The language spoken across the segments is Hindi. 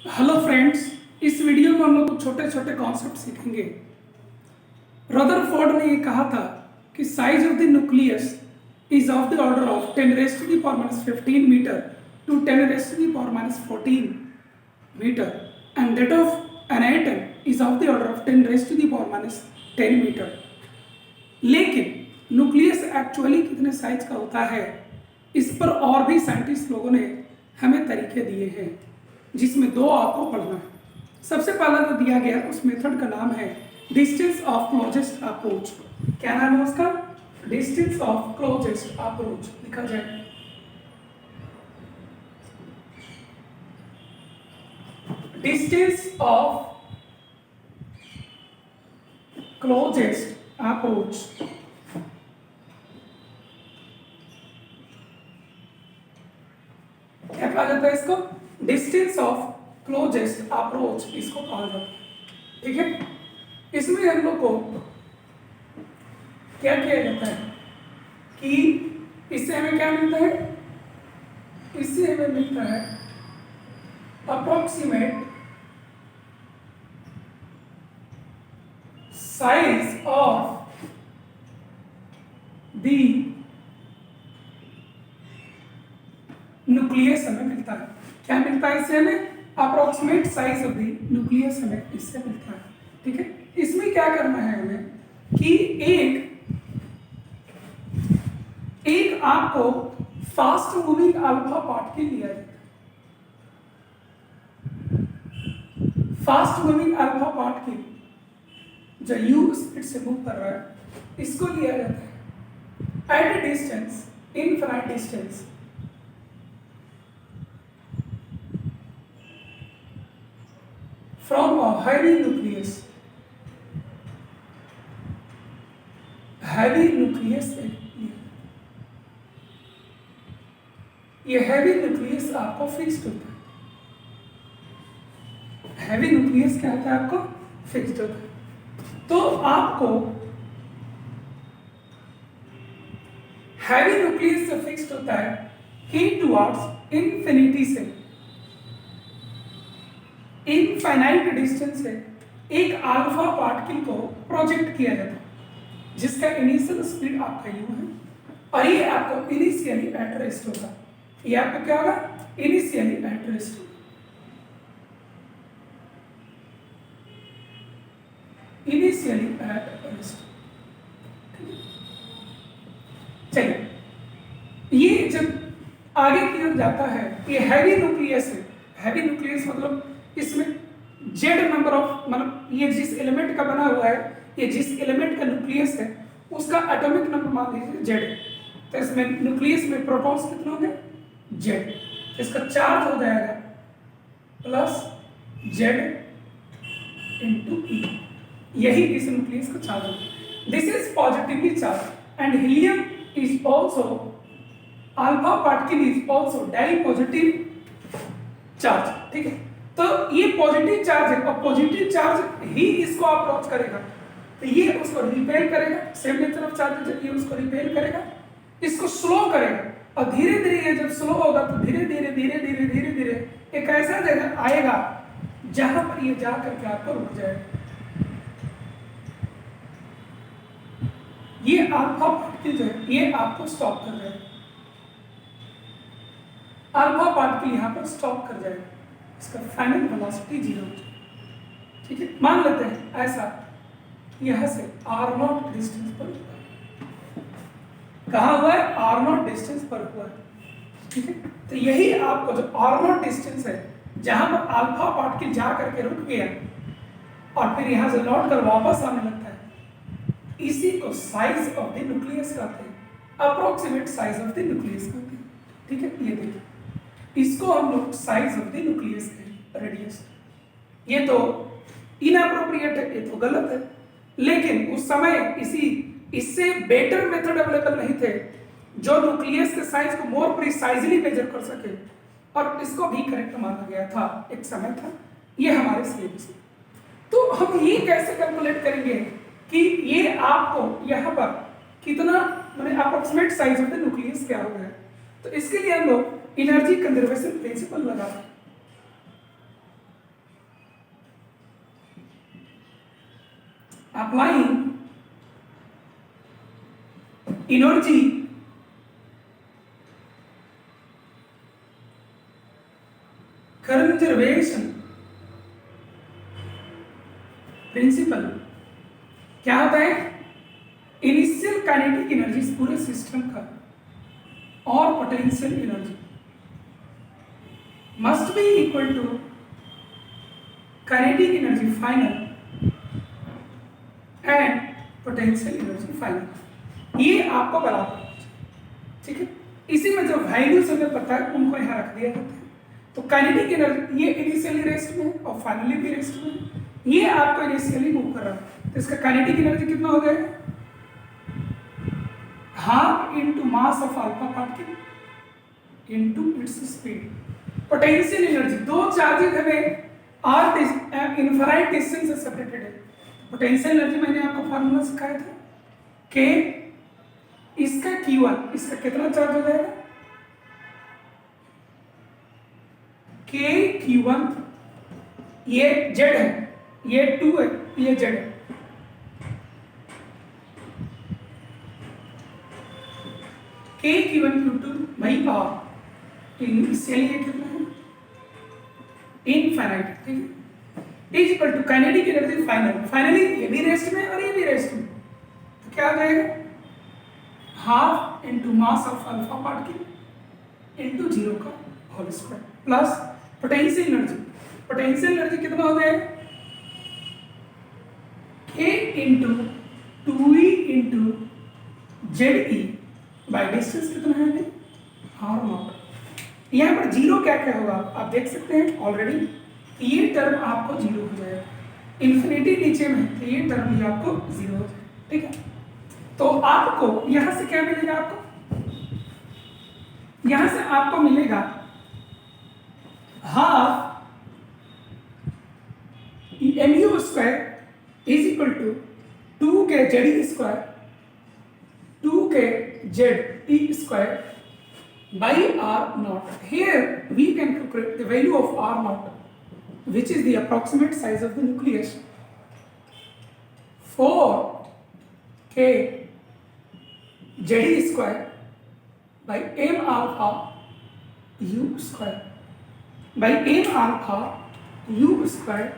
हेलो फ्रेंड्स, इस वीडियो में हम लोग कुछ छोटे छोटे कॉन्सेप्ट सीखेंगे। रदरफोर्ड ने ये कहा था कि size of the nucleus is of the order of 10 raise to the power minus 15 metre to 10 raise to the power minus 14 metre and that of an atom is of the order of 10 raise to the power minus 10 metre. लेकिन न्यूक्लियस एक्चुअली कितने साइज का होता है, इस पर और भी साइंटिस्ट लोगों ने हमें तरीके दिए हैं, जिसमें दो आपको पढ़ना है। सबसे पहला जो दिया गया उस मेथड का नाम है डिस्टेंस ऑफ क्लोजेस्ट अप्रोच। क्या नाम है उसका? डिस्टेंस ऑफ क्लोजेस्ट अप्रोच लिखा जाए। Distance of closest approach. क्या कहा जाता है इसको? डिस्टेंस ऑफ क्लोजेस्ट अप्रोच इसको कहा जाता है। ठीक है, इसमें हम लोग को क्या किया जाता है कि इससे हमें क्या मिलता है? इससे हमें मिलता है approximate size of the nucleus हमें मिलता है। क्या मिलता है इससे हमें? Approximate size of the nucleus हमें इससे मिलता है। ठीक है, इसमें क्या करना है हमें कि एक आपको फास्ट मूविंग अल्फा पार्टिकल लिया जाता है। फास्ट मूविंग अल्फा पार्टिकल जो यू स्पीड से मूव कर रहा है, इसको लिया जाता है at a distance, infinite distance, from a heavy nucleus। Heavy nucleus है ये हैवी न्यूक्लियस आपको फिक्स्ड होता है। हैवी न्यूक्लियस क्या होता है? आपको फिक्स्ड होता है। तो आपको हैवी न्यूक्लियस से फिक्स्ड होता है हीट टुवर्ड्स इंफिनिटी से, इनफाइनाइट डिस्टेंस से एक अल्फा पार्टिकल को प्रोजेक्ट किया जाता है, जिसका इनिशियल स्पीड आपका यू है और ये आपको इनिशियली एट रेस्ट होगा। ये आपको क्या होगा? इनिशियली एट रेस्ट होगा। Initially at rest. चलिए, ये जब आगे की ओर जाता है, ये हैवी न्यूक्लियस है। हैवी न्यूक्लियस मतलब इसमें जेड नंबर ऑफ, मतलब ये जिस एलिमेंट का बना हुआ है, ये जिस एलिमेंट का न्यूक्लियस है उसका एटॉमिक नंबर मान लीजिए जेड। तो इसमें न्यूक्लियस में प्रोटॉन्स कितने होंगे? जेड। तो इसका चार्ज हो जाएगा प्लस जेड इंटू ई। यही इस न्यूक्लियस का चार्ज होगा। This is positively charge and helium is also, alpha particle is also di positive charge. ठीक है, तो ये पॉजिटिव चार्ज है और पॉजिटिव चार्ज ही इसको अप्रोच करेगा, तो ये उसको रिपेल करेगा। सेम नेचर ऑफ चार्ज है, ये उसको रिपेल करेगा, इसको स्लो करेगा और धीरे धीरे ये जब स्लो होगा तो धीरे धीरे धीरे धीरे धीरे धीरे एक ऐसा जगह आएगा जहां पर ये जा करके आपको रुक जाएगा। ये अल्फा पार्टिकल जो है ये आपको स्टॉप कर जाएगा। अल्फा पार्टिकल यहां पर स्टॉप कर जाएगा, इसका फाइनल वेलोसिटी 0 हो जाएगा। ठीक है, मान लेते हैं ऐसा यहां से r0 डिस्टेंस पर हुआ है। कहां हुआ है? r0 डिस्टेंस पर हुआ है। ठीक है, तो यही आपको जो r0 डिस्टेंस है जहां पर अल्फा पार्टिकल जा करके रुक गया और फिर यहां से लौट कर वापस आने लगता है, इसी को साइज ऑफ द न्यूक्लियस कहते हैं, approximate size of the nucleus कहते हैं। ठीक है, ये देखिए, इसको हम लोग साइज ऑफ द न्यूक्लियस कहें, रेडियस। ये तो इनअप्रोप्रिएट है, ये तो गलत है, लेकिन उस समय इससे बेटर मेथड अवेलेबल नहीं थे जो न्यूक्लियस के साइज को मोर प्रिसाइजली मेजर कर सके, और इसको भी करेक्ट माना गया था, एक समय था ये हमारे सिलेबस में। तो हम ये कैसे कैलकुलेट करेंगे कि ये आपको यहाँ पर कितना, मैंने approximate size of the nucleus क्या होगा? तो इसके लिए हम लोग एनर्जी कंजर्वेशन प्रिंसिपल लगाते हैं। applying energy conservation प्रिंसिपल क्या होता है? इनिशियल काइनेटिक एनर्जी पूरे सिस्टम का और potential energy must be equal to kinetic energy final and potential energy final. ये आपको बराबर, ठीक है। इसी में जो वैल्यूज हमें पता है उनको यहाँ रख दिया जाता है। तो काइनेटिक एनर्जी ये इनिशियली रेस्ट में और फाइनली भी रेस्ट में, ये आपको इनिशियली मूव कर रहा है, तो इसका काइनेटिक एनर्जी कितना हो गया? Half into mass of alpha particle into its speed. Potential energy, दो चार्जेस हमें आर इनफाइनाइट डिस्टेंस से सेपरेटेड है। पोटेंशियल एनर्जी मैंने आपको फार्मूला सिखाया था, के इसका Q1, इसका कितना चार्ज हो जाएगा? के Q1, ये Z है, ये 2 है, ये Z है। के Q1 Q2 भाई पावर इनिशियली ये कितना है? इनफाइनाइट, ठीक है। Is equal to kinetic energy final, finally ये भी रेस्ट में और ये भी रेस्ट में, तो क्या आ जाएगा? Half into mass of alpha particle into 0 का whole square plus potential energy. Potential energy कितना हो गया? K into 2E into ZE by distance कितना है अभी? R naught. यहाँ पर 0 क्या क्या होगा आप देख सकते हैं ऑलरेडी, ये टर्म आपको 0 हो जाएगा, इन्फिनिटी नीचे में, तो ये टर्म भी आपको 0 हो जाएगा, ठीक है। तो आपको यहां से क्या मिलेगा? आपको यहां से आपको मिलेगा half mu square is equal to 2 k ZE square 2 k ZE square by R naught. Here we can calculate the value of R naught, which is the approximate size of the nucleus. 4 k ZE square by m alpha u square by m alpha u square,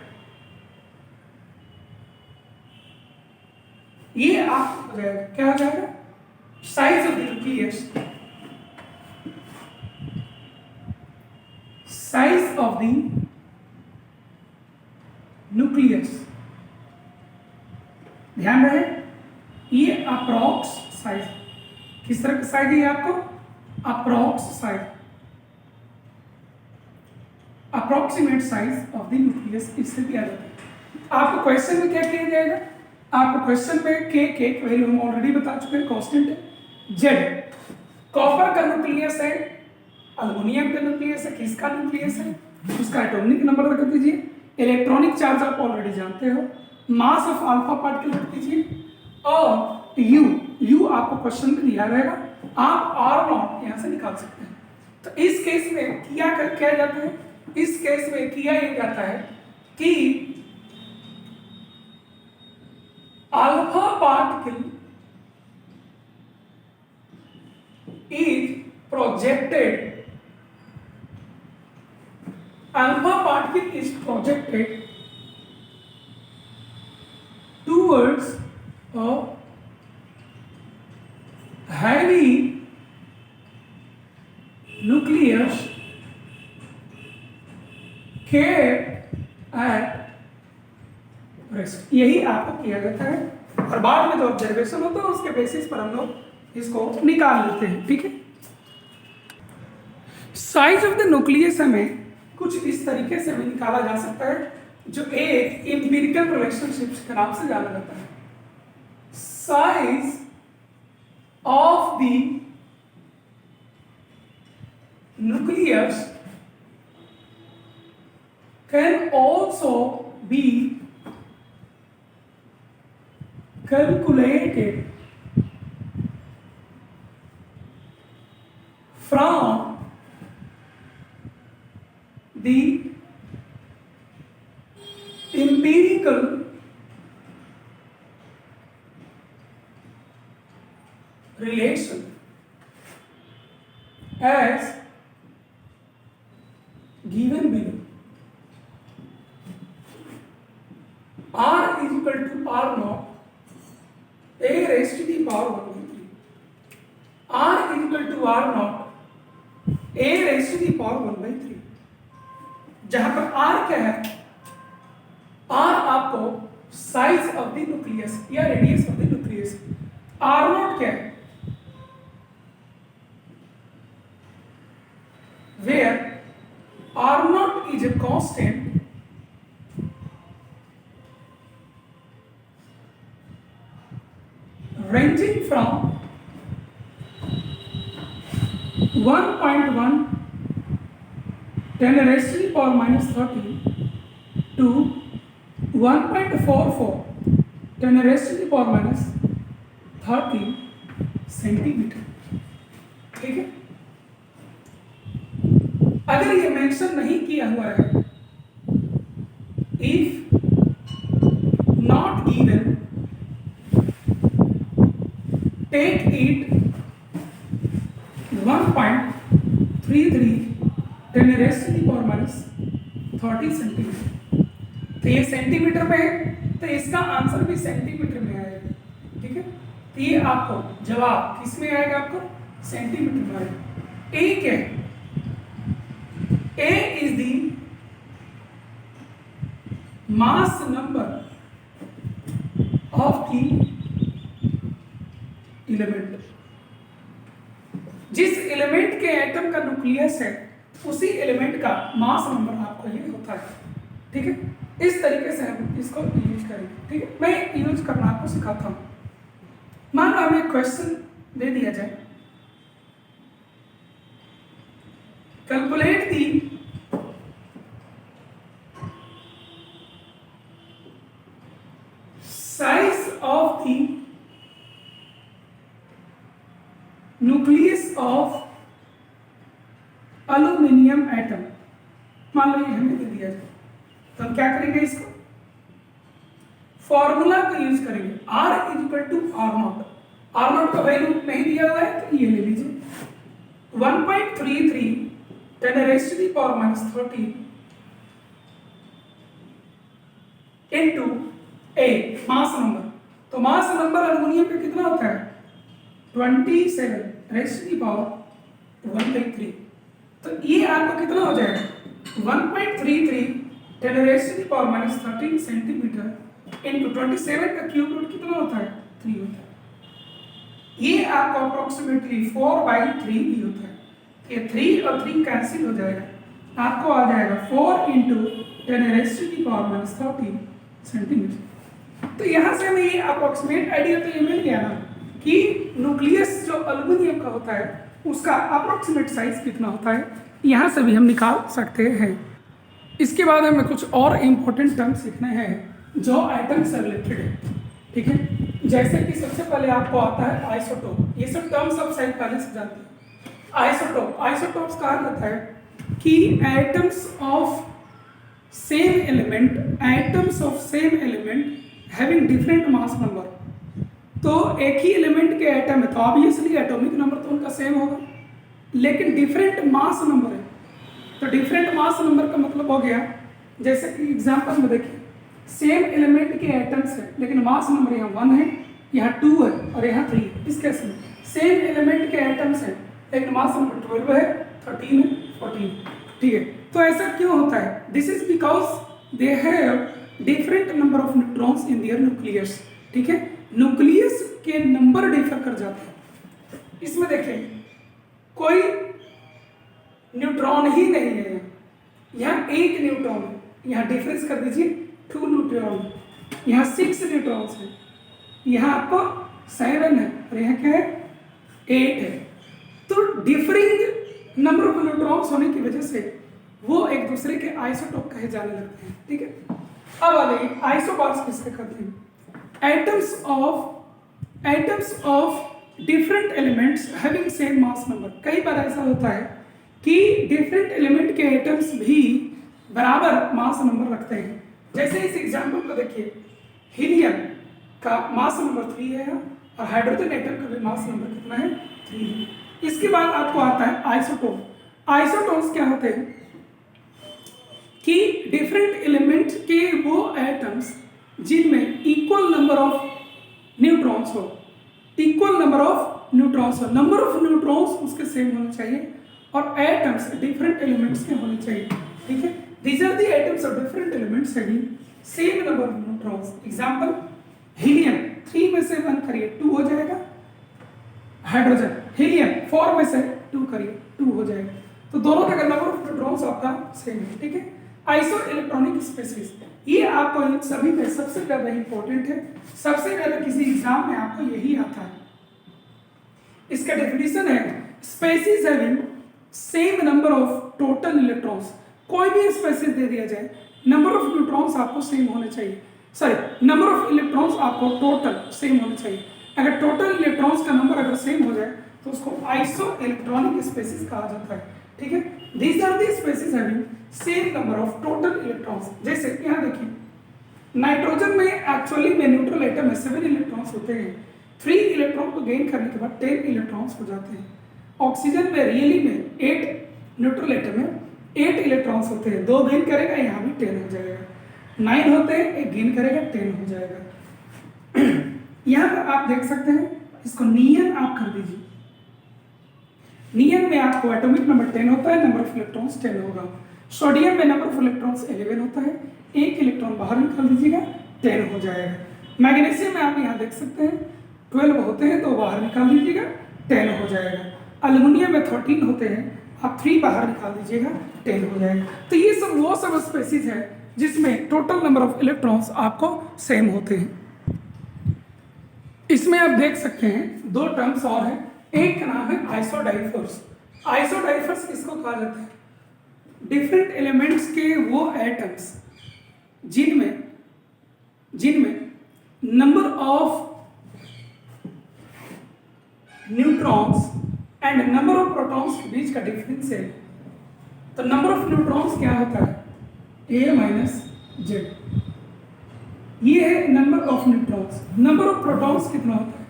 ये आप क्या हो जाएगा? Size of the nucleus, size of the nucleus, ध्यान रहे ये अप्रॉक्स साइज, किस तरह का साइज है आपको? Approx size, approximate size of the nucleus, इससे दिया जाता है। आपको क्वेश्चन में क्या किया जाएगा? आपको क्वेश्चन में के वैल्यू हम ऑलरेडी बता चुके हैं, कांस्टेंट है। जेड कॉपर का न्यूक्लियस है, अल्युमिनियम का न्यूक्लियस है, किसका न्यूक्लियस है? उसका एटॉमिक नंबर रख दीजिए, इलेक्ट्रॉनिक चार्ज आप ऑलरेडी जानते हो, मास ऑफ अल्फा पार्टिकल रख दीजिए, और यू आपको क्वेश्चन में दिया रहेगा, आप आर नॉट यहां से निकाल सकते हैं। तो इस केस में किया जाता है, इस केस में किया ये जाता है कि alpha particle is projected, alpha particle is projected towards a heavy nucleus kept at rest। यही आपको किया जाता है, और बाद में जो ऑब्जर्वेशन होता है उसके बेसिस पर हम लोग इसको निकाल लेते हैं, ठीक है। साइज ऑफ द न्यूक्लियस हमें कुछ इस तरीके से भी निकाला जा सकता है, जो एक एम्पिरिकल रिलेशनशिप के नाम से जाना जाता है। Size of the nucleus can also be calculated from the empirical given below. R is equal to R naught a raised to the power 1 by 3. R is equal to R naught a raised to the power 1 by 3. जहां पर R क्या है? R आपको साइज ऑफ द न्यूक्लियस या radius of the nucleus. R naught क्या है? Where R naught is a constant ranging from 1.1 10 raised to the power minus 30 to 1.44 10 raised to the power minus 30 centimetre. ठीक है, अगर ये मेंशन नहीं किया हुआ है, if not given take it 1.33 10 raised to the power minus 30 centimetre. तो ये सेंटीमीटर में है, तो इसका आंसर भी सेंटीमीटर में आएगा। ठीक है, तो ये आपको जवाब किस में आएगा? आपको सेंटीमीटर में आएगा। ए क्या है? A is the mass number of the element. जिस एलिमेंट के एटम का न्यूक्लियस है उसी एलिमेंट का मास नंबर आपको ये होता है। ठीक है, इस तरीके से हम इसको यूज करेंगे। ठीक है, मैं यूज करना आपको सिखाता हूं। मान लो हमें क्वेश्चन दे दिया जाए, calculate the size of the nucleus of aluminium atom. मान लो ये हमें दे दिया जाए, तो हम क्या करेंगे? इसको फॉर्मूला का यूज करेंगे। R is equal to R naught. R naught का वैल्यू नहीं दिया हुआ है तो ये ले लीजिए 1.33 10 raised to the power minus 30 into A mass number. तो मास नंबर एल्युमिनियम का कितना होता है? 27 raised to the power 1/3। तो ये आपको कितना हो जाएगा? 1.33 10 raised to the power minus 13 centimetre into 27 का क्यूब रूट कितना होता है? 3 होता है। ये आपको अप्रोक्सीमेटली 4/3 भी होता है। ये 3 और 3 कैंसिल हो जाएगा, आपको आ जाएगा 4 into 10 raised to the power minus 30 centimetre. तो यहाँ से हमें ये अप्रोक्सीमेट आइडिया तो ये मिल गया ना कि न्यूक्लियस जो एल्युमिनियम का होता है उसका अप्रोक्सीमेट साइज कितना होता है, यहाँ से भी हम निकाल सकते हैं। इसके बाद हमें कुछ और इम्पोर्टेंट टर्म्स सीखने हैं जो आइटम से रिलेटेड है। ठीक है, जैसे कि सबसे पहले आपको आता है आइसोटोप। ये सब टर्म्स आप शायद पहले से जानते हैं। आइसोटोप, आइसोटोप्स कहा जाता है कि atoms of same element having different mass number. तो एक ही एलिमेंट के एटम है तो ऑब्वियसली एटॉमिक नंबर तो उनका सेम होगा, लेकिन डिफरेंट मास नंबर है। तो डिफरेंट मास नंबर का मतलब हो गया, जैसे कि एग्जांपल में देखिए, सेम एलिमेंट के एटम्स है लेकिन मास नंबर यहाँ 1 है, यहाँ 2 है और यहाँ 3 है। इस केस में सेम एलिमेंट के एटम्स है लेकिन मास नंबर 12 है, 13 है, 14। ठीक है, तो ऐसा क्यों होता है? This is because they have different number of neutrons in their nucleus. ठीक है, न्यूक्लियस के नंबर डिफर कर जाते हैं। इसमें देखिए कोई न्यूट्रॉन ही नहीं है, यहाँ 1 न्यूट्रॉन है, यहाँ डिफरेंस कर दीजिए 2 न्यूट्रॉन, यहाँ 6 न्यूट्रॉन्स है, यहाँ आपको 7 है और यहाँ क्या है? 8 है। तो डिफरिंग नंबर ऑफ न्यूट्रॉन्स होने की वजह से वो एक दूसरे के आइसोटोप कहे जाने लगते हैं। ठीक है, अब आ गई आइसोबार्स किससे कहते हैं? Atoms of different elements having same mass number. कई बार ऐसा होता है कि डिफरेंट एलिमेंट के एटम्स भी बराबर मास नंबर रखते हैं। जैसे इस एग्जांपल को देखिए, हीलियम का मास नंबर 3 है और हाइड्रोजन एटम का भी मास नंबर कितना है? 3 है। इसके बाद आपको आता है आइसोटोप। आइसोटोप्स क्या होते हैं? कि डिफरेंट एलिमेंट के वो एटम्स जिनमें इक्वल नंबर ऑफ न्यूट्रॉन्स हो, इक्वल नंबर ऑफ न्यूट्रॉन्स हो, नंबर ऑफ न्यूट्रॉन्स उसके सेम होने चाहिए और एटम्स डिफरेंट एलिमेंट्स के होने चाहिए। ठीक है, these are the atoms of different elements having same number of neutrons. Example, helium 3 में से 1 करिए 2 हो जाएगा, हाइड्रोजन हीलियम 4 में से 2 करिए 2 हो जाएगा। तो दोनों का नंबर ऑफ न्यूट्रॉन्स आपका सेम है। ठीक है, आइसो इलेक्ट्रॉनिक स्पेसिस, ये आपको इन सभी में सबसे ज्यादा इंपॉर्टेंट है, सबसे ज्यादा किसी एग्जाम में आपको यही आता है। इसका डेफिनेशन है species having same number of total electrons. कोई भी स्पेसिस दे दिया जाए, नंबर ऑफ न्यूट्रॉन्स आपको सेम होने चाहिए, सॉरी नंबर ऑफ इलेक्ट्रॉन्स आपको टोटल सेम होने चाहिए। अगर टोटल इलेक्ट्रॉन्स का नंबर अगर सेम हो जाए तो उसको आइसो इलेक्ट्रॉनिक स्पेसिस कहा जाता है। ठीक है, these are the species having same number of total electrons. जैसे यहाँ देखिए, नाइट्रोजन में एक्चुअली में न्यूट्रल एटम में 7 इलेक्ट्रॉन्स होते हैं, 3 इलेक्ट्रॉन को गेन करने के बाद 10 इलेक्ट्रॉन्स हो जाते हैं। ऑक्सीजन में रियली में 8 न्यूट्रल एटम में 8 इलेक्ट्रॉन्स होते हैं, 2 गेन करेगा यहाँ भी 10 हो जाएगा, 9 होते हैं, 1 गेन करेगा 10 हो जाएगा। यहाँ पर आप देख सकते हैं, इसको नियन आप कर दीजिए। नियन में आपको एटॉमिक नंबर 10 होता है, नंबर ऑफ इलेक्ट्रॉन्स 10 होगा। सोडियम में नंबर ऑफ इलेक्ट्रॉन्स 11 होता है, 1 इलेक्ट्रॉन बाहर निकाल दीजिएगा 10 हो जाएगा। मैग्नीशियम में आप यहाँ देख सकते हैं 12 होते हैं, 2 बाहर निकाल दीजिएगा 10 हो जाएगा। एल्युमिनियम में 13 होते हैं, आप 3 बाहर निकाल दीजिएगा 10 हो जाएगा। तो ये सब वो सब स्पेसिस है जिसमें टोटल नंबर ऑफ इलेक्ट्रॉन्स आपको सेम होते हैं। इसमें आप देख सकते हैं 2 टर्म्स और हैं, एक का नाम है आइसोडाइफर्स। आइसोडाइफर्स किसको कहा जाता है? डिफरेंट एलिमेंट्स के वो एटम्स जिनमें number of neutrons and number of protons के बीच का डिफरेंस है। तो नंबर ऑफ न्यूट्रॉन्स क्या होता है? a माइनस जेड, ये है number of neutrons. Number of protons कितना होता है?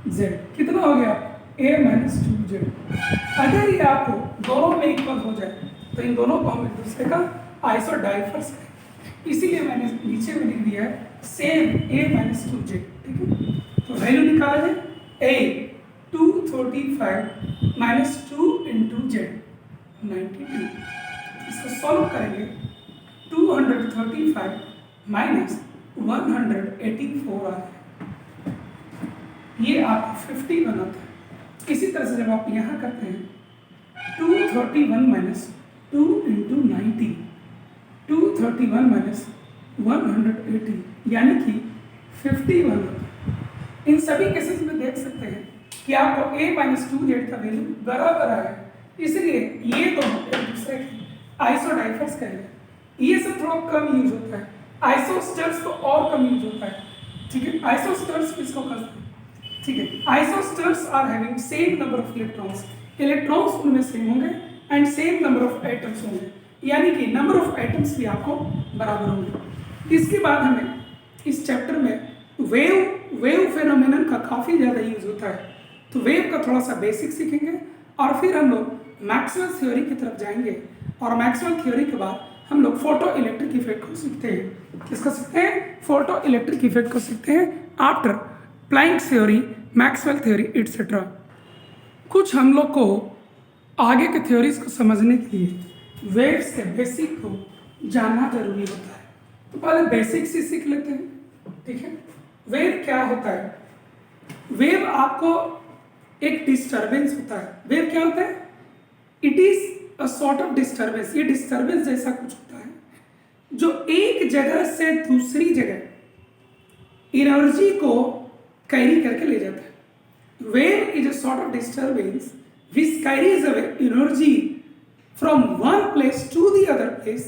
z, कितना हो गया? a minus 2z। अगर ये आपको दोनों में इक्वल हो जाए तो इन दोनों को हम एक दूसरे का आइसोडाइफर्स कहें, इसीलिए मैंने नीचे में लिख दिया है सेम a माइनस 2z। ठीक है, तो वैल्यू निकाला जाए, a 235 माइनस 2 इंटू जेड 92। इसको सॉल्व करेंगे, 235 माइनस 184 आ है, ये आपको 50 बनाता है। इसी तरह से जब आप यहाँ करते हैं 231 माइनस 2 इंटू 90, 231 माइनस 180 यानी कि 51 होता है। इन सभी केसेस में देख सकते हैं कि आपको a माइनस 2z का वैल्यू बराबर है, इसलिए ये दोनों एक दूसरे के आइसोडाइफर्स कहेंगे। ये सब थोड़ा कम यूज होता है, आइसोस्टर्स तो और कम यूज होता है। ठीक है, आइसोस्टर्स किसको कहते हैं? ठीक है, isosters are having same number of electrons, electrons उनमें सेम होंगे and same number of atoms होंगे, यानी कि नंबर ऑफ एटम्स भी आपको बराबर होंगे। इसके बाद हमें इस चैप्टर में वेव फेनोमेनन का काफ़ी ज़्यादा यूज होता है, तो वेव का थोड़ा सा बेसिक सीखेंगे और फिर हम लोग मैक्सवेल थ्योरी की तरफ जाएंगे और मैक्सवेल थ्योरी के बाद हम लोग फोटो इलेक्ट्रिक इफेक्ट को सीखते हैं। किसको सीखते हैं? फोटो इलेक्ट्रिक इफेक्ट को सीखते हैं after Planck's theory, Maxwell theory etcetera. कुछ हम लोग को आगे के थ्योरीज को समझने के लिए वेव्स के बेसिक को जानना जरूरी होता है, तो पहले बेसिक्स ही सीख लेते हैं। ठीक है, वेव क्या होता है? वेव आपको एक डिस्टर्बेंस होता है। वेव क्या होता है? It is a sort of disturbance, ये डिस्टर्बेंस जैसा कुछ होता है जो एक जगह से दूसरी जगह एनर्जी को कैरी करके ले जाता है। Wave is a sort of disturbance which carries away energy from one place to the other place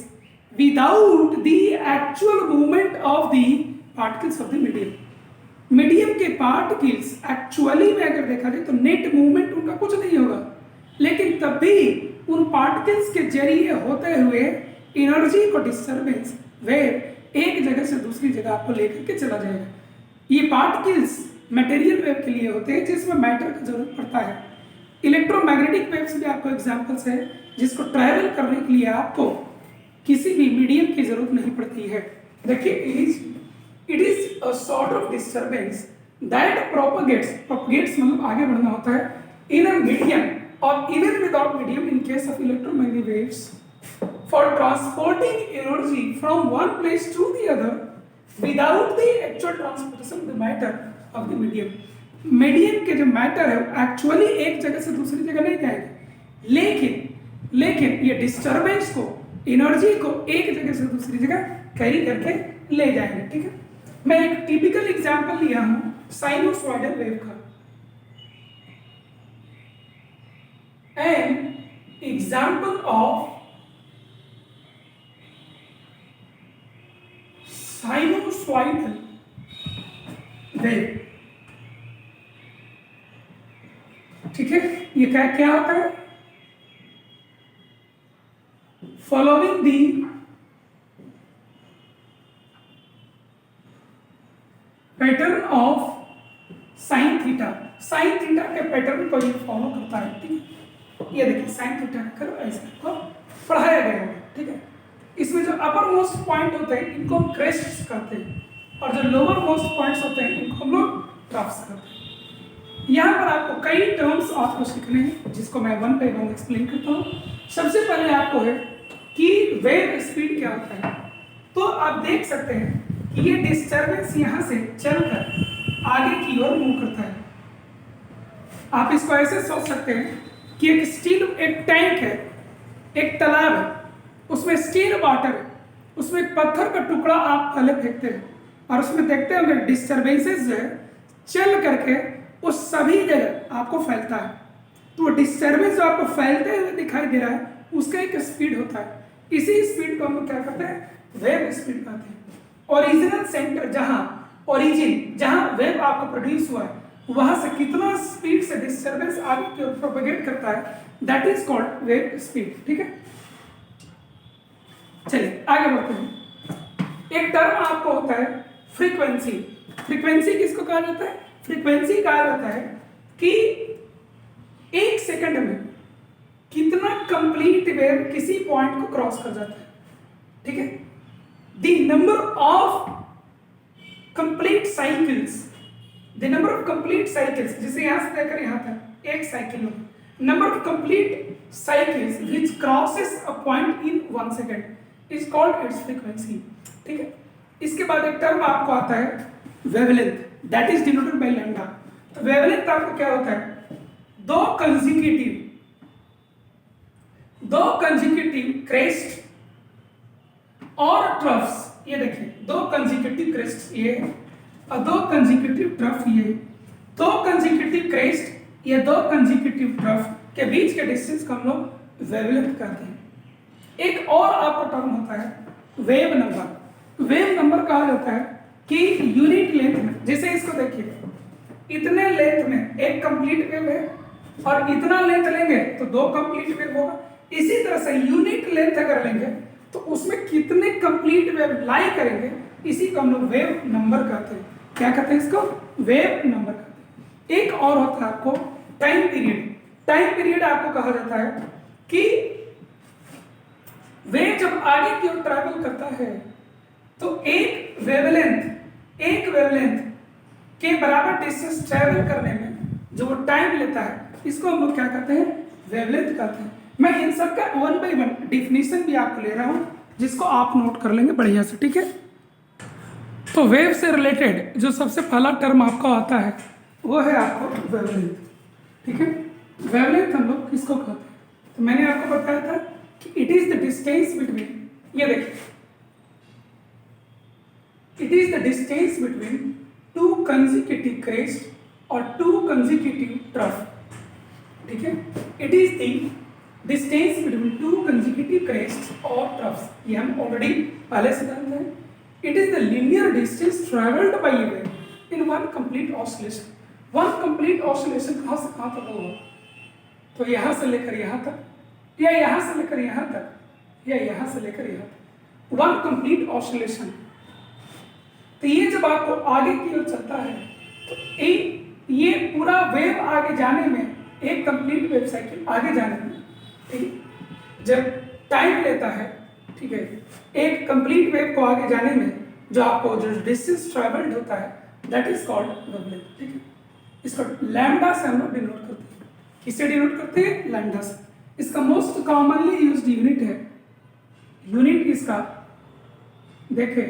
without the actual movement of the particles of the medium। Medium के पार्टिकल्स एक्चुअली में अगर देखा जाए तो नेट मूवमेंट उनका कुछ नहीं होगा, लेकिन तब भी उन पार्टिकल्स के जरिए होते हुए एनर्जी को डिस्टर्बेंस वेव एक जगह से दूसरी जगह आपको लेकर के चला जाएगा। ये पार्टिकल्स मटेरियल वेव के लिए होते हैं जिसमें मैटर की जरूरत पड़ता है। इलेक्ट्रोमैग्नेटिक वेव्स भी आपको एग्जांपल्स है जिसको ट्रैवल करने के लिए आपको किसी भी मीडियम की जरूरत नहीं पड़ती है। देखिए it is a sort of disturbance that propagates मतलब आगे बढ़ना होता है इन अ मीडियम और even without medium in case of electromagnetic waves for transporting energy from one place to the other without the actual transportation of the matter of the medium. Medium के जो मैटर है एक्चुअली एक जगह से दूसरी जगह नहीं जाएंगे, लेकिन ये डिस्टर्बेंस को एनर्जी को एक जगह से दूसरी जगह कैरी करके ले जाएंगे। ठीक है, मैं एक टिपिकल एग्जांपल लिया हूं साइनोसॉइडल वेव का। An example of sinusoidal wave. ठीक है, ये क्या होता है? Following the pattern of sin theta, sin theta के पैटर्न को ये फॉलो करता है। ठीक है, ये देखिए sin theta का कर्व ऐसे को पढ़ाया गया है। ठीक है, इसमें जो अपर मोस्ट पॉइंट होते हैं इनको हम क्रेस्ट्स कहते हैं और जो लोअर मोस्ट पॉइंट्स होते हैं इनको हम लोग ट्रफ्स कहते हैं। यहाँ पर आपको कई टर्म्स आपको सीखने हैं जिसको मैं वन बाय वन एक्सप्लेन करता हूँ। सबसे पहले आपको है कि वेव स्पीड क्या होता है। तो आप देख सकते हैं कि ये डिस्टर्बेंस यहाँ से चलकर आगे की ओर मूव करता है। आप इसको ऐसे सोच सकते हैं कि एक टैंक है, एक तालाब है, उसमें स्टील वाटर है, उसमें एक पत्थर का टुकड़ा आप पहले फेंकते हैं और उसमें देखते होंगे डिस्टर्बेंसेस जो है चल करके उस सभी जगह आपको फैलता है। तो डिस्टर्बेंस जो आपको फैलते हुए दिखाई दे रहा है उसका एक स्पीड होता है। इसी स्पीड को हम लोग क्या करते हैं? वेव स्पीड कहते हैं। ओरिजिनल सेंटर जहां वेव आपको प्रोड्यूस हुआ है वहां से कितना स्पीड से डिस्टर्बेंस आगे की ओर प्रोपेगेट करता है, that is called wave speed. ठीक है, चलिए आगे बढ़ते हैं। एक टर्म आपको होता है फ्रीक्वेंसी। फ्रीक्वेंसी किसको कहा जाता है? फ्रीक्वेंसी कहा जाता है कि एक सेकंड में कितना कंप्लीट वेव किसी पॉइंट को क्रॉस कर जाता है। ठीक है, the number of complete cycles जिसे यहां से लेकर यहां तक एक साइकिल होगी। Number of complete cycles which crosses a point in 1 second is called its frequency. ठीक है, इसके बाद एक टर्म आपको आता है wavelength, that is denoted by lambda. तो वेवलेंथ आपको क्या होता है? दो कंसेक्यूटिव क्रेस्ट और ट्रफ्स। ये देखिए दो कंसेक्यूटिव क्रेस्ट ये और दो कंसेक्यूटिव ट्रफ ये, दो कंसेक्यूटिव क्रेस्ट या दो कंसेक्यूटिव ट्रफ के बीच के डिस्टेंस को हम लोग वेवलेंथ कहते हैं। एक और आपका टर्म होता है वेव नंबर। वेव नंबर कहा जाता है कि यूनिट लेंथ में, जैसे इसको देखिए इतने लेंथ में एक कंप्लीट वेव है और इतना लेंथ लेंगे तो दो कंप्लीट वेव होगा। इसी तरह से यूनिट लेंथ अगर लेंगे तो उसमें कितने कंप्लीट वेव लाई करेंगे, इसी को हम लोग वेव नंबर कहते हैं। क्या कहते हैं इसको? वेव नंबर कहते हैं। एक और होता है आपको टाइम पीरियड। टाइम पीरियड आपको कहा जाता है कि वेव जब आगे की ओर ट्रैवल करता है तो एक वेवलेंथ के बराबर डिस्टेंस ट्रैवल करने में जो वो टाइम लेता है इसको हम लोग क्या कहते हैं? वेवलेंथ कहते हैं। मैं इन सब का 1 by 1 डिफिनीशन भी आपको ले रहा हूं जिसको आप नोट कर लेंगे बढ़िया से। ठीक है, तो वेव से रिलेटेड जो सबसे पहला टर्म आपका आता है वो है आपको वेवलेंथ। ठीक है, वेवलेंथ हम लोग किसको कहते हैं? तो मैंने आपको बताया था कि it is the distance between, ये देखिए it is the distance between two consecutive crest और टू कंसेक्यूटिव ट्रफ। ठीक है, it is the distance between two consecutive crest और ट्रफ्स, ये हम ऑलरेडी पहले से जानते हैं। It is the linear distance travelled bye a wave in one complete oscillation. One complete oscillation कहां से कहां तक होगा? तो यहां से लेकर यहां तक या यहां से लेकर यहां तक या यहां से लेकर यहां तक, वन कंप्लीट ऑसिलेशन। तो ये जब आपको आगे की ओर चलता है तो ये पूरा वेव आगे जाने में, एक कंप्लीट वेव साइकिल आगे जाने में, ठीक, जब टाइम लेता है, ठीक ठीक है। एक कंप्लीट वेव को आगे जाने में जो आपको जो डिस्टेंस ट्रेवल्ड होता है दैट इज कॉल्ड वेवलेंथ, ठीक है। इसको लैम्डा से हम लोग डिनोट करते हैं। किससे डिनोट करते हैं? लैम्डा से। इसका मोस्ट कॉमनली यूज्ड यूनिट है, यूनिट इसका देखें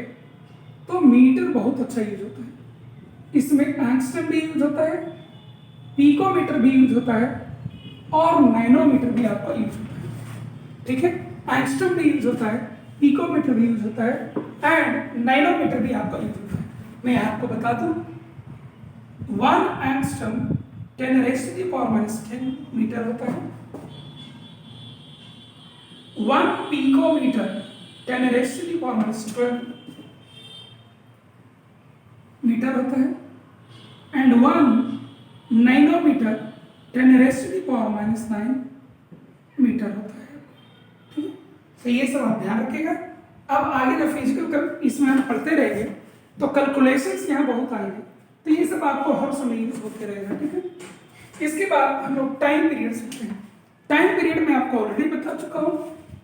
तो मीटर बहुत अच्छा यूज होता है। इसमें एंगस्ट्रम भी यूज होता है, पिकोमीटर भी यूज होता है और नैनोमीटर भी आपका यूज होता है, ठीक है। एंगस्ट्रम भी यूज होता है, पिकोमीटर भी यूज होता है एंड नैनोमीटर भी आपका यूज होता है। मैं आपको बता दूं 1 एंगस्ट्रम 10⁻⁻10 मीटर होता है, 1 पिकोमीटर 10⁻⁻12 मीटर होता है एंड 1 नैनोमीटर 10⁻⁹ मीटर होता है, ठीक है। तो ये सब आप ध्यान रखिएगा। अब आगे जो फिजिकल इसमें हम पढ़ते रहेंगे तो कैलकुलेशंस यहाँ बहुत आएंगे, तो ये सब आपको हर समय यूज होते रहेगा, ठीक है। इसके बाद हम लोग टाइम पीरियड सीखते हैं। टाइम पीरियड में आपको ऑलरेडी बता चुका हूँ,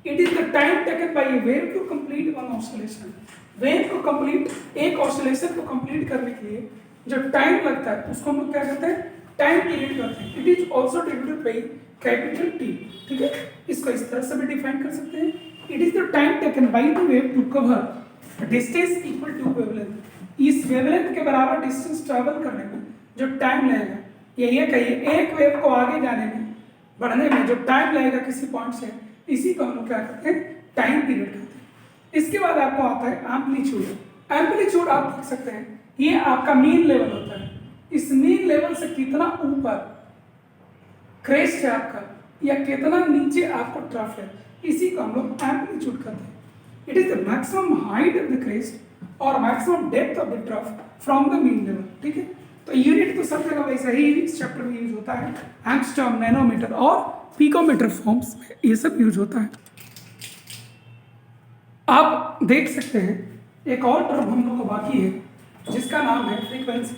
it is the time taken by a wave to complete one oscillation. Wave को कंप्लीट, एक ऑसिलेशन को कंप्लीट करने के लिए जो टाइम लगता है उसको हम लोग क्या कहते हैं? टाइम पीरियड कहते हैं। It is also denoted by capital T, ठीक है। इसको इस तरह से भी डिफाइन कर सकते हैं, it is the time taken by the wave to cover distance equal to wavelength. इस वेवलेंथ के बराबर डिस्टेंस ट्रैवल करने में जो टाइम लगेगा, ये कहिए एक वेव को आगे जाने में, बढ़ने में जो टाइम लगेगा किसी पॉइंट से, इसी को हम लोग क्या कहते हैं? टाइम पीरियड कहते हैं। इसके बाद आपको आता है एम्पलीट्यूड। एम्पलीट्यूड आप देख सकते हैं, ये आपका मीन लेवल होता है। इस मीन लेवल से कितना ऊपर क्रेस्ट है आपका या कितना नीचे आपको ट्रफ है, इसी को हम लोग एम्पलीट्यूड कहते हैं। It is the maximum height of the crest और maximum depth of the trough from the mean level, ठीक है। तो यूनिट तो सब जगह वैसे ही इस चैप्टर में यूज होता है, एंगस्ट्रॉम, नैनोमीटर और पिकोमीटर फॉर्म्स में ये सब यूज होता है। आप देख सकते हैं एक और टर्म हम लोग को बाकी है जिसका नाम है फ्रीक्वेंसी।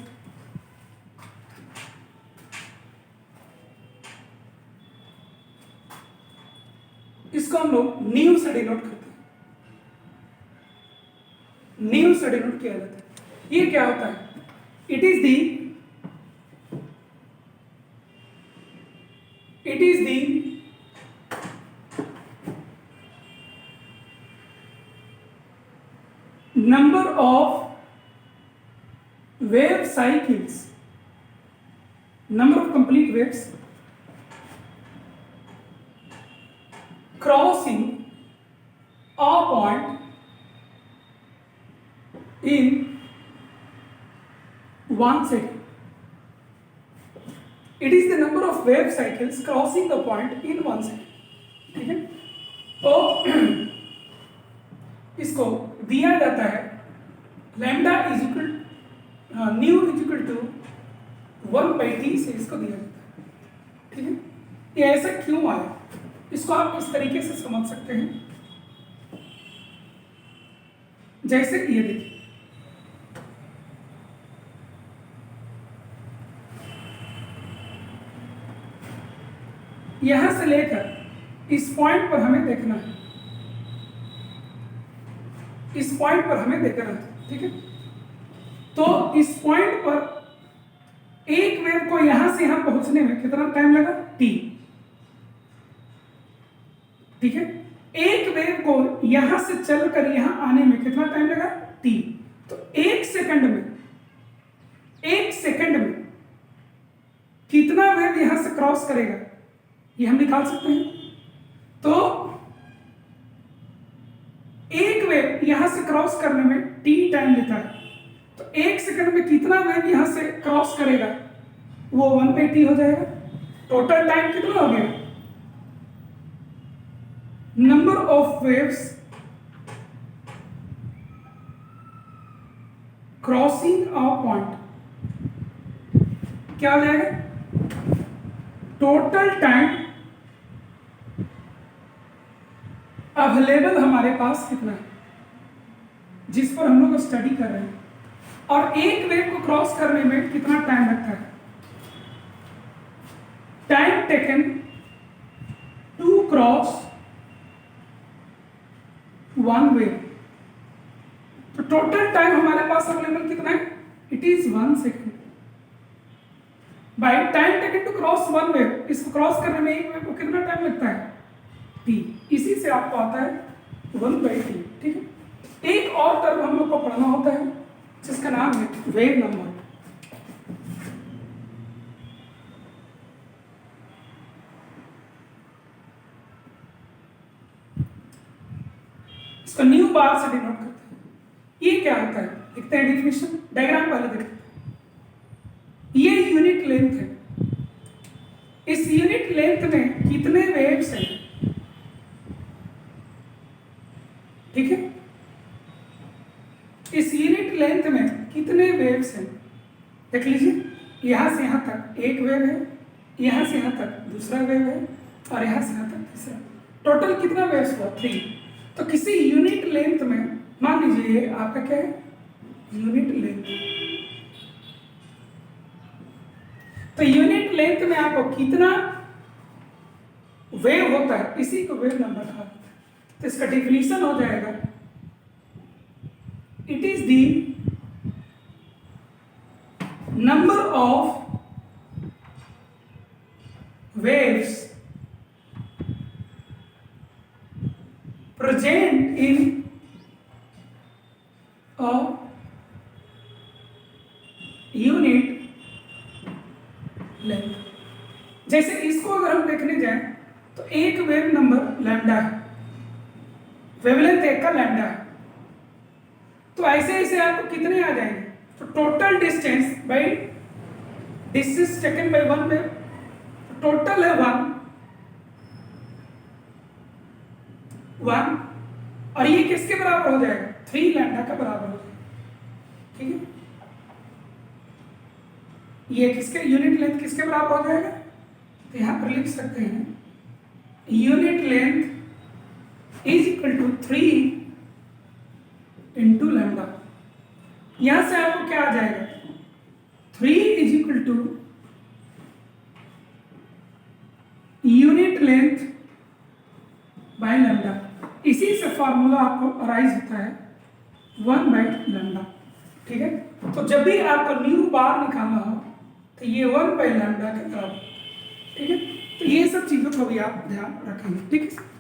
इसको हम लोग न्यू से डिनोट करते हैं, न्यू से डिनोट किया जाता है। ये क्या होता है? It is the number of wave cycles, number of complete waves crossing a point in 1 second. It is the number of wave cycles crossing the point in 1 second, ठीक है। तो इसको दिया जाता है lambda is equal nu is equal to 1/t से इसको दिया जाता है, ठीक है। ये ऐसा क्यों आया, इसको आप इस तरीके से समझ सकते हैं, जैसे ये देखिए यहां से लेकर इस पॉइंट पर हमें देखना है, इस पॉइंट पर हमें देखना है, ठीक है। तो इस पॉइंट पर एक वेव को यहां से यहां पहुंचने में कितना टाइम लगा? t, ठीक है। एक वेव को यहां से चलकर यहां आने में कितना टाइम लगा? t। तो एक सेकंड में कितना वेव यहां से क्रॉस करेगा ये हम निकाल सकते हैं। तो एक वेव यहां से क्रॉस करने में t टाइम लेता है, तो एक सेकंड में कितना वेव यहां से क्रॉस करेगा वो 1/t हो जाएगा। टोटल टाइम कितना हो गया? Number of waves crossing a point क्या हो जाएगा? टोटल टाइम अवेलेबल हमारे पास कितना है जिस पर हम लोग स्टडी कर रहे हैं, और एक वेव को क्रॉस करने में कितना टाइम लगता है। Time taken to cross one wave. तो टोटल टाइम हमारे पास अवेलेबल कितना है? It is 1 second. By time taken to cross one wave, इसको क्रॉस करने में एक वेव को कितना टाइम लगता है? t। इसी से आपको आता है 1/t। ठीक है। एक और टर्म हम लोग को पढ़ना होता है जिसका नाम है वेव नंबर। इसको न्यू बार से डिनोट करते हैं। ये क्या होता है? लिखते हैं डेफिनेशन, डायग्राम पहले देखते हैं। ये यूनिट लेंथ है। इस यूनिट लेंथ में कितने वेव्स हैं? ठीक है। इस यूनिट लेंथ में कितने वेव्स हैं? देख लीजिए, यहां से यहां तक एक वेव है, यहां से यहां तक दूसरा वेव है, और यहां से यहां तक तीसरा। टोटल कितना वेव्स हुआ? 3। तो किसी यूनिट लेंथ में, मान लीजिए ये आपका क्या है? Unit length. तो यूनिट लेंथ में आपको कितना वेव होता है, इसी को वेव नंबर कहा जाता है। तो इसका डिफिनीशन हो जाएगा, it is the number of waves present in a unit length. जैसे इसको अगर हम देखने जाएं तो एक वेव नंबर लैम्डा है, वेवलेंथ एक का लैम्डा है। तो ऐसे ऐसे आपको कितने आ जाएंगे? तो total distance by distance taken by one wave, total है 1, और ये किसके बराबर हो जाएगा? 3 लैम्डा का बराबर हो जाएगा। ठीक है। ये किसके यूनिट लेंथ किसके बराबर हो जाएगा? तो यहां पर लिख सकते हैं unit length is equal to 3 into lambda. यहां से आपको क्या आ जाएगा? 3 is equal to unit length by lambda. इसी से फॉर्मूला आपको अराइज होता है 1/λ। ठीक है। तो जब भी आपको न्यू बार निकालना हो तो ये 1/λ के बराबर। ठीक है। तो ये सब चीजों को भी आप ध्यान रखेंगे। ठीक है।